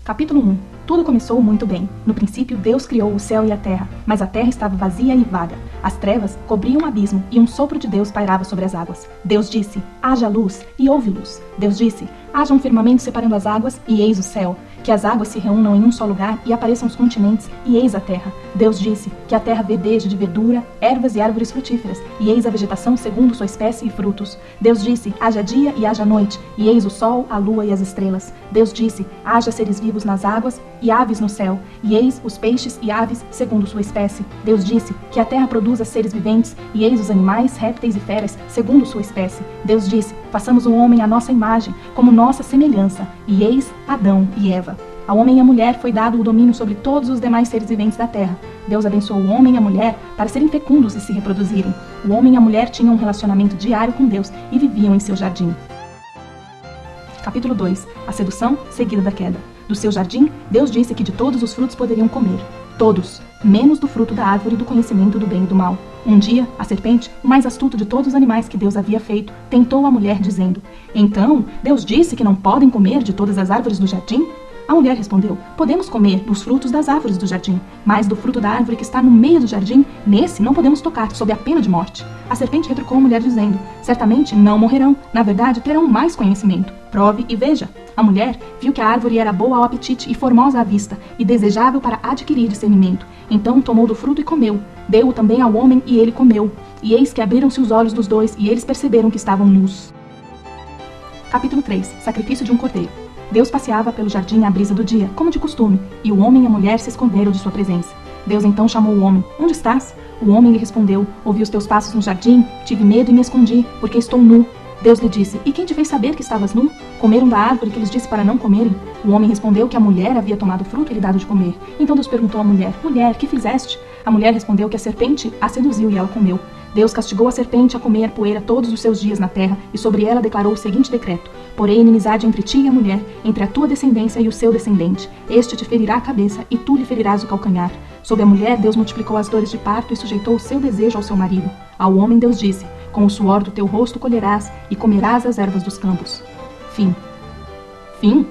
Capítulo 1. Tudo começou muito bem. No princípio, Deus criou o céu e a terra, mas a terra estava vazia e vaga. As trevas cobriam o abismo e um sopro de Deus pairava sobre as águas. Deus disse, haja luz, e houve luz. Deus disse, haja um firmamento separando as águas, e eis o céu. Que as águas se reúnam em um só lugar e apareçam os continentes, e eis a terra. Deus disse, que a terra verdeje de verdura, ervas e árvores frutíferas, e eis a vegetação segundo sua espécie e frutos. Deus disse, haja dia e haja noite, e eis o sol, a lua e as estrelas. Deus disse, haja seres vivos nas águas e aves no céu, e eis os peixes e aves segundo sua espécie. Deus disse, que a terra produza seres viventes, e eis os animais, répteis e feras segundo sua espécie. Deus disse, façamos o homem à nossa imagem, como nossa semelhança, e eis Adão e Eva. Ao homem e à mulher foi dado o domínio sobre todos os demais seres viventes da terra. Deus abençoou o homem e a mulher para serem fecundos e se reproduzirem. O homem e a mulher tinham um relacionamento diário com Deus e viviam em seu jardim. Capítulo 2. A sedução seguida da queda. Do seu jardim, Deus disse que de todos os frutos poderiam comer. Todos, menos do fruto da árvore do conhecimento do bem e do mal. Um dia, a serpente, o mais astuto de todos os animais que Deus havia feito, tentou a mulher dizendo, então, Deus disse que não podem comer de todas as árvores do jardim? A mulher respondeu, podemos comer dos frutos das árvores do jardim, mas do fruto da árvore que está no meio do jardim, nesse não podemos tocar, sob a pena de morte. A serpente retrucou a mulher dizendo, certamente não morrerão, na verdade terão mais conhecimento. Prove e veja. A mulher viu que a árvore era boa ao apetite e formosa à vista, e desejável para adquirir discernimento. Então tomou do fruto e comeu. Deu-o também ao homem e ele comeu. E eis que abriram-se os olhos dos dois, e eles perceberam que estavam nus. Capítulo 3. Sacrifício de um cordeiro. Deus passeava pelo jardim à brisa do dia, como de costume, e o homem e a mulher se esconderam de sua presença. Deus então chamou o homem. Onde estás? O homem lhe respondeu, ouvi os teus passos no jardim, tive medo e me escondi, porque estou nu. Deus lhe disse, e quem te fez saber que estavas nu? Comeram da árvore que lhes disse para não comerem? O homem respondeu que a mulher havia tomado o fruto e lhe dado de comer. Então Deus perguntou à mulher, mulher, que fizeste? A mulher respondeu que a serpente a seduziu e ela comeu. Deus castigou a serpente a comer poeira todos os seus dias na terra, e sobre ela declarou o seguinte decreto, porém inimizade entre ti e a mulher, entre a tua descendência e o seu descendente. Este te ferirá a cabeça, e tu lhe ferirás o calcanhar. Sobre a mulher, Deus multiplicou as dores de parto e sujeitou o seu desejo ao seu marido. Ao homem, Deus disse, com o suor do teu rosto colherás, e comerás as ervas dos campos. Fim. Fim?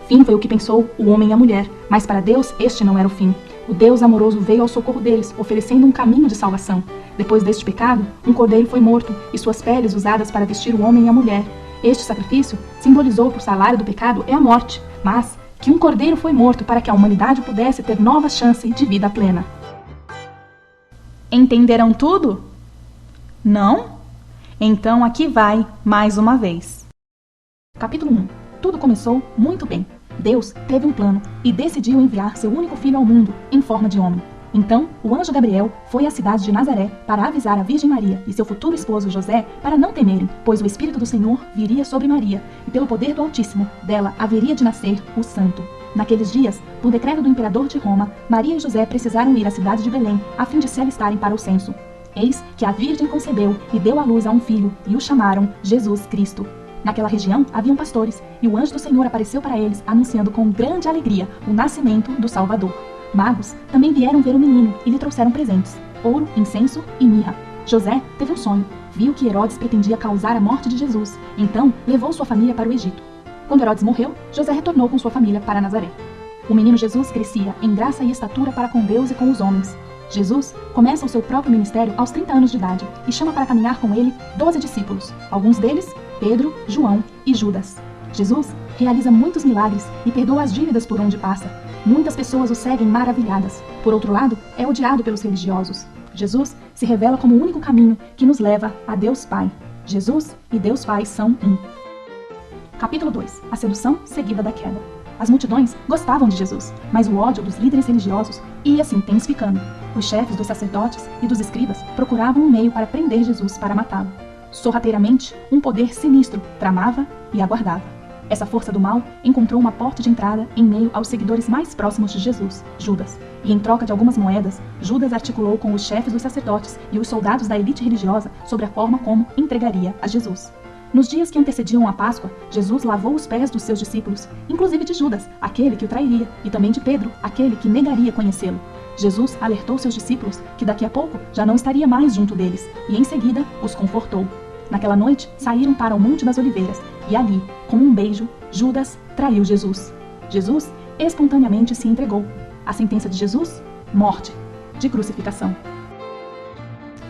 Fim foi o que pensou o homem e a mulher, mas para Deus este não era o fim. O Deus amoroso veio ao socorro deles, oferecendo um caminho de salvação. Depois deste pecado, um cordeiro foi morto, e suas peles usadas para vestir o homem e a mulher. Este sacrifício simbolizou que o salário do pecado é a morte, mas que um cordeiro foi morto para que a humanidade pudesse ter nova chance de vida plena. Entenderam tudo? Não? Então aqui vai mais uma vez. Capítulo 1. Tudo começou muito bem. Deus teve um plano e decidiu enviar seu único filho ao mundo em forma de homem. Então, o anjo Gabriel foi à cidade de Nazaré para avisar a Virgem Maria e seu futuro esposo José para não temerem, pois o Espírito do Senhor viria sobre Maria e pelo poder do Altíssimo dela haveria de nascer o Santo. Naqueles dias, por decreto do imperador de Roma, Maria e José precisaram ir à cidade de Belém a fim de se alistarem para o censo. Eis que a Virgem concebeu e deu à luz a um filho e o chamaram Jesus Cristo. Naquela região haviam pastores, e o anjo do Senhor apareceu para eles, anunciando com grande alegria o nascimento do Salvador. Magos também vieram ver o menino e lhe trouxeram presentes, ouro, incenso e mirra. José teve um sonho, viu que Herodes pretendia causar a morte de Jesus, então levou sua família para o Egito. Quando Herodes morreu, José retornou com sua família para Nazaré. O menino Jesus crescia em graça e estatura para com Deus e com os homens. Jesus começa o seu próprio ministério aos 30 anos de idade e chama para caminhar com ele 12 discípulos, alguns deles Pedro, João e Judas. Jesus realiza muitos milagres e perdoa as dívidas por onde passa. Muitas pessoas o seguem maravilhadas. Por outro lado, é odiado pelos religiosos. Jesus se revela como o único caminho que nos leva a Deus Pai. Jesus e Deus Pai são um. Capítulo 2. A sedução seguida da queda. As multidões gostavam de Jesus, mas o ódio dos líderes religiosos ia se intensificando. Os chefes dos sacerdotes e dos escribas procuravam um meio para prender Jesus para matá-lo. Sorrateiramente, um poder sinistro tramava e aguardava. Essa força do mal encontrou uma porta de entrada em meio aos seguidores mais próximos de Jesus, Judas. E em troca de algumas moedas, Judas articulou com os chefes dos sacerdotes e os soldados da elite religiosa sobre a forma como entregaria a Jesus. Nos dias que antecediam a Páscoa, Jesus lavou os pés dos seus discípulos, inclusive de Judas, aquele que o trairia, e também de Pedro, aquele que negaria conhecê-lo. Jesus alertou seus discípulos que daqui a pouco já não estaria mais junto deles, e em seguida os confortou. Naquela noite, saíram para o Monte das Oliveiras, e ali, com um beijo, Judas traiu Jesus. Jesus espontaneamente se entregou. A sentença de Jesus? Morte, de crucificação.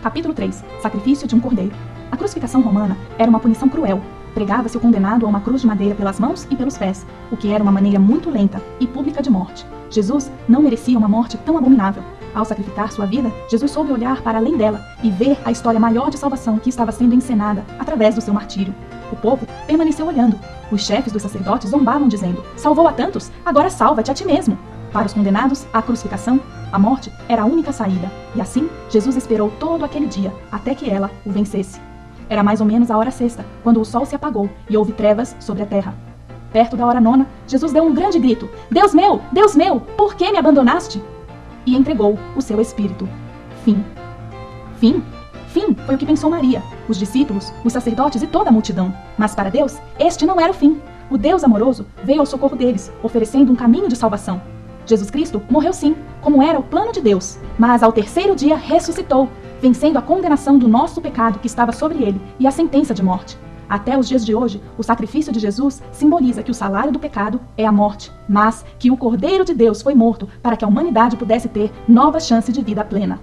Capítulo 3. Sacrifício de um cordeiro. A crucificação romana era uma punição cruel. Pregava-se o condenado a uma cruz de madeira pelas mãos e pelos pés, o que era uma maneira muito lenta e pública de morte. Jesus não merecia uma morte tão abominável. Ao sacrificar sua vida, Jesus soube olhar para além dela e ver a história maior de salvação que estava sendo encenada através do seu martírio. O povo permaneceu olhando. Os chefes dos sacerdotes zombavam dizendo: "Salvou a tantos, agora salva-te a ti mesmo." Para os condenados à crucificação, a morte era a única saída. E assim, Jesus esperou todo aquele dia, até que ela o vencesse. Era mais ou menos a hora sexta, quando o sol se apagou e houve trevas sobre a terra. Perto da hora nona, Jesus deu um grande grito: Deus meu, por que me abandonaste?" E entregou o seu espírito. Fim. Fim? Fim foi o que pensou Maria, os discípulos, os sacerdotes e toda a multidão. Mas para Deus, este não era o fim. O Deus amoroso veio ao socorro deles, oferecendo um caminho de salvação. Jesus Cristo morreu sim, como era o plano de Deus, mas ao terceiro dia ressuscitou, vencendo a condenação do nosso pecado que estava sobre ele e a sentença de morte. Até os dias de hoje, o sacrifício de Jesus simboliza que o salário do pecado é a morte, mas que o Cordeiro de Deus foi morto para que a humanidade pudesse ter nova chance de vida plena.